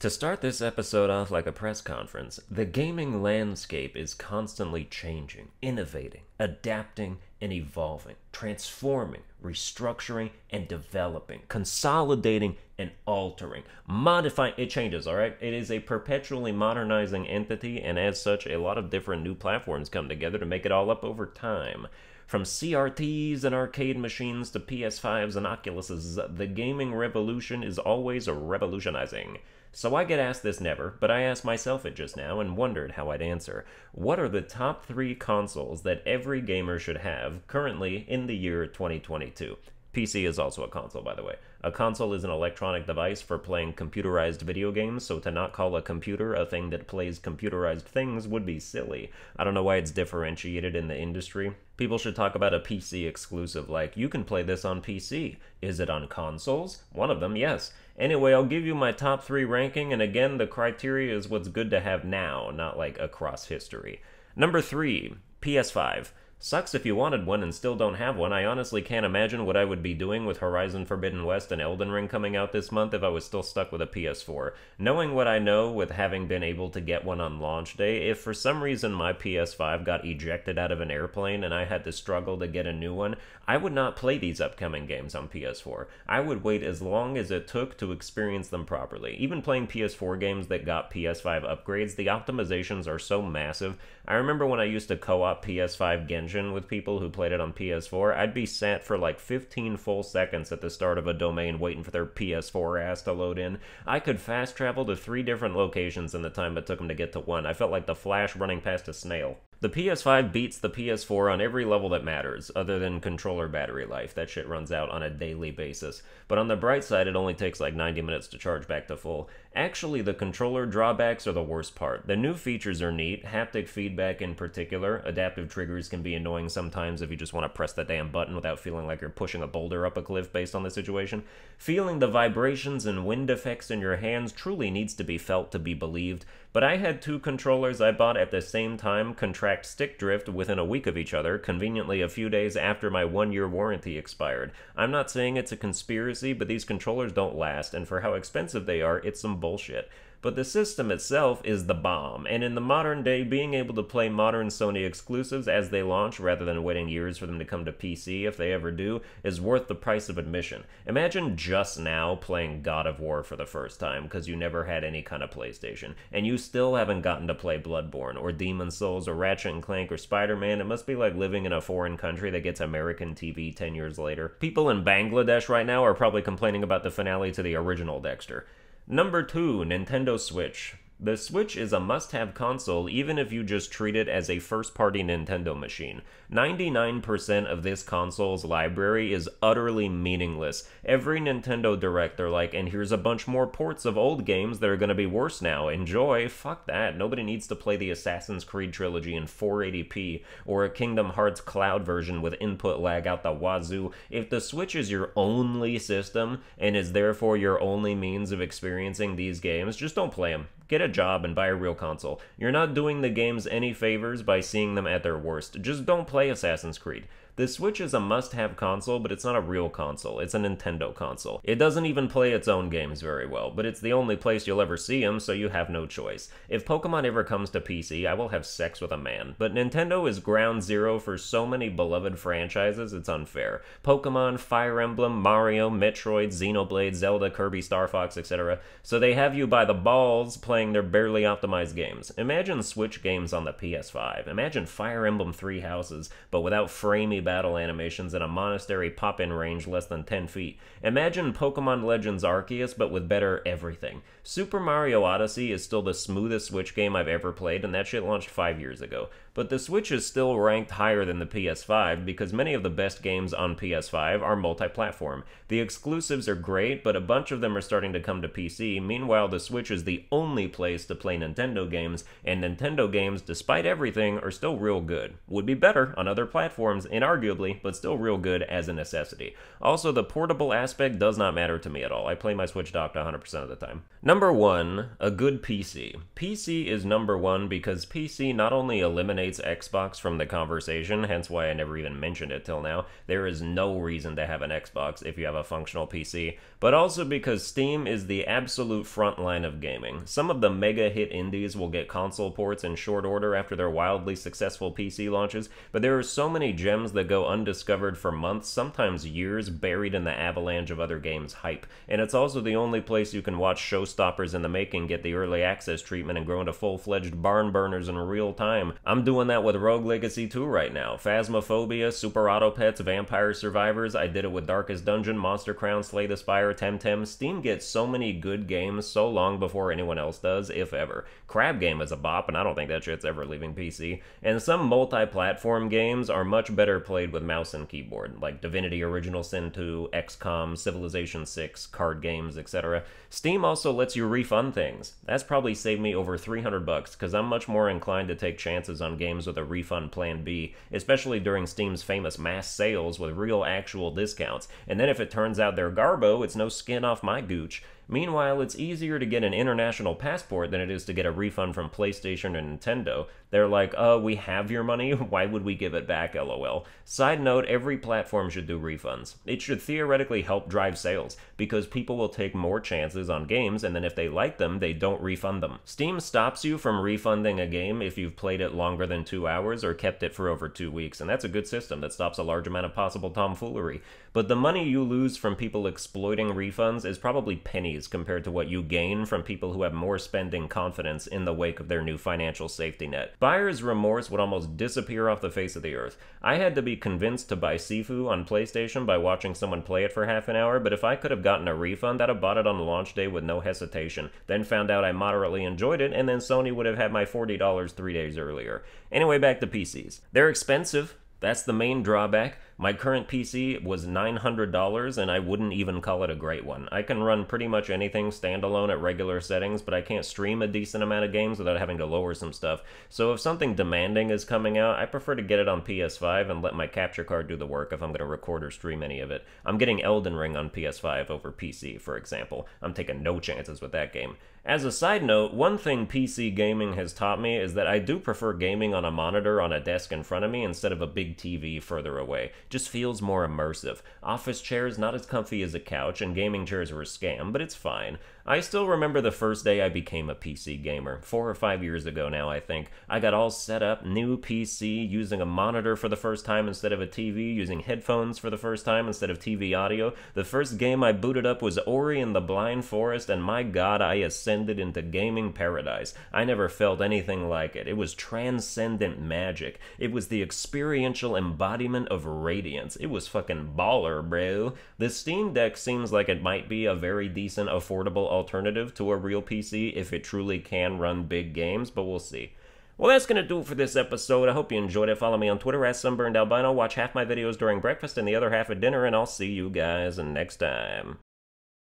To start this episode off like a press conference, the gaming landscape is constantly changing, innovating, adapting, and evolving, transforming, restructuring, and developing, consolidating, and altering, modifying. It changes, alright? It is a perpetually modernizing entity, and as such, a lot of different new platforms come together to make it all up over time. From CRTs and arcade machines to PS5s and Oculuses, the gaming revolution is always revolutionizing. So I get asked this never, but I asked myself it just now and wondered how I'd answer. What are the top 3 consoles that every gamer should have currently in the year 2022? PC is also a console, by the way. A console is an electronic device for playing computerized video games, so to not call a computer a thing that plays computerized things would be silly. I don't know why it's differentiated in the industry. People should talk about a PC exclusive, like, you can play this on PC. Is it on consoles? One of them, yes. Anyway, I'll give you my top 3 ranking, and again, the criteria is what's good to have now, not like across history. Number 3, PS5. Sucks if you wanted one and still don't have one. I honestly can't imagine what I would be doing with Horizon Forbidden West and Elden Ring coming out this month if I was still stuck with a PS4. Knowing what I know with having been able to get one on launch day, if for some reason my PS5 got ejected out of an airplane and I had to struggle to get a new one, I would not play these upcoming games on PS4. I would wait as long as it took to experience them properly. Even playing PS4 games that got PS5 upgrades, the optimizations are so massive. I remember when I used to co-op PS5 Genshin with people who played it on PS4, I'd be sat for like 15 full seconds at the start of a domain waiting for their PS4 ass to load in. I could fast travel to 3 different locations in the time it took them to get to one. I felt like the Flash running past a snail. The PS5 beats the PS4 on every level that matters, other than controller battery life. That shit runs out on a daily basis. But on the bright side, it only takes like 90 minutes to charge back to full. Actually, the controller drawbacks are the worst part. The new features are neat, haptic feedback in particular. Adaptive triggers can be annoying sometimes if you just want to press the damn button without feeling like you're pushing a boulder up a cliff based on the situation. Feeling the vibrations and wind effects in your hands truly needs to be felt to be believed. But I had 2 controllers I bought at the same time contract stick drift within a week of each other, conveniently a few days after my 1-year warranty expired. I'm not saying it's a conspiracy, but these controllers don't last, and for how expensive they are, it's some bullshit. But the system itself is the bomb, and in the modern day, being able to play modern Sony exclusives as they launch rather than waiting years for them to come to PC if they ever do, is worth the price of admission. Imagine just now playing God of War for the first time because you never had any kind of PlayStation, and you still haven't gotten to play Bloodborne, or Demon's Souls, or Ratchet & Clank, or Spider-Man. It must be like living in a foreign country that gets American TV 10 years later. People in Bangladesh right now are probably complaining about the finale to the original Dexter. Number 2, Nintendo Switch. The Switch is a must-have console even if you just treat it as a first-party Nintendo machine. 99% of this console's library is utterly meaningless. Every Nintendo Direct they're like, and here's a bunch more ports of old games that are gonna be worse now. Enjoy. Fuck that. Nobody needs to play the Assassin's Creed trilogy in 480p or a Kingdom Hearts Cloud version with input lag out the wazoo. If the Switch is your only system and is therefore your only means of experiencing these games, just don't play them. Get a job and buy a real console. You're not doing the games any favors by seeing them at their worst. Just don't play Assassin's Creed. The Switch is a must-have console, but it's not a real console. It's a Nintendo console. It doesn't even play its own games very well, but it's the only place you'll ever see them, so you have no choice. If Pokemon ever comes to PC, I will have sex with a man. But Nintendo is ground zero for so many beloved franchises, it's unfair. Pokemon, Fire Emblem, Mario, Metroid, Xenoblade, Zelda, Kirby, Star Fox, etc. So they have you by the balls playing their barely optimized games. Imagine Switch games on the PS5. Imagine Fire Emblem 3 Houses, but without framey battle animations in a monastery pop-in range less than 10 feet. Imagine Pokemon Legends Arceus, but with better everything. Super Mario Odyssey is still the smoothest Switch game I've ever played, and that shit launched 5 years ago. But the Switch is still ranked higher than the PS5 because many of the best games on PS5 are multi-platform. The exclusives are great, but a bunch of them are starting to come to PC. Meanwhile, the Switch is the only place to play Nintendo games, and Nintendo games, despite everything, are still real good. Would be better on other platforms, in our arguably, but still real good as a necessity. Also, the portable aspect does not matter to me at all. I play my Switch docked 100% of the time. Number 1, a good PC. PC is number 1 because PC not only eliminates Xbox from the conversation, hence why I never even mentioned it till now. There is no reason to have an Xbox if you have a functional PC, but also because Steam is the absolute front line of gaming. Some of the mega hit indies will get console ports in short order after their wildly successful PC launches, but there are so many gems that go undiscovered for months, sometimes years, buried in the avalanche of other games' hype. And it's also the only place you can watch showstoppers in the making get the early access treatment and grow into full-fledged barn burners in real time. I'm doing that with Rogue Legacy 2 right now. Phasmophobia, Super Auto Pets, Vampire Survivors, I did it with Darkest Dungeon, Monster Crown, Slay the Spire, Temtem. Steam gets so many good games so long before anyone else does, if ever. Crab Game is a bop, and I don't think that shit's ever leaving PC. And some multi-platform games are much better played with mouse and keyboard, like Divinity Original Sin 2, XCOM, Civilization 6, card games, etc. Steam also lets you refund things. That's probably saved me over $300 because I'm much more inclined to take chances on games with a refund plan B, especially during Steam's famous mass sales with real actual discounts. And then if it turns out they're garbo, it's no skin off my gooch. Meanwhile, it's easier to get an international passport than it is to get a refund from PlayStation and Nintendo. They're like, we have your money, why would we give it back, lol. Side note, every platform should do refunds. It should theoretically help drive sales, because people will take more chances on games, and then if they like them, they don't refund them. Steam stops you from refunding a game if you've played it longer than 2 hours or kept it for over 2 weeks, and that's a good system that stops a large amount of possible tomfoolery. But the money you lose from people exploiting refunds is probably pennies compared to what you gain from people who have more spending confidence in the wake of their new financial safety net. Buyer's remorse would almost disappear off the face of the earth. I had to be convinced to buy Sifu on PlayStation by watching someone play it for half an hour, but if I could have gotten a refund, I'd have bought it on launch day with no hesitation, then found out I moderately enjoyed it, and then Sony would have had my $40 3 days earlier. Anyway, back to PCs. They're expensive. That's the main drawback. My current PC was $900, and I wouldn't even call it a great one. I can run pretty much anything standalone at regular settings, but I can't stream a decent amount of games without having to lower some stuff. So if something demanding is coming out, I prefer to get it on PS5 and let my capture card do the work if I'm going to record or stream any of it. I'm getting Elden Ring on PS5 over PC, for example. I'm taking no chances with that game. As a side note, one thing PC gaming has taught me is that I do prefer gaming on a monitor on a desk in front of me instead of a big TV further away. Just feels more immersive. Office chairs not as comfy as a couch, and gaming chairs were a scam, but it's fine. I still remember the first day I became a PC gamer. 4 or 5 years ago now, I think. I got all set up, new PC, using a monitor for the first time instead of a TV, using headphones for the first time instead of TV audio. The first game I booted up was Ori and the Blind Forest, and my god, I ascended into gaming paradise. I never felt anything like it. It was transcendent magic. It was the experiential embodiment of radiance. It was fucking baller, bro. The Steam Deck seems like it might be a very decent, affordable alternative to a real PC if it truly can run big games, but we'll see. Well, that's going to do it for this episode. I hope you enjoyed it. Follow me on Twitter at Sunburned Albino. Watch half my videos during breakfast and the other half at dinner, and I'll see you guys next time.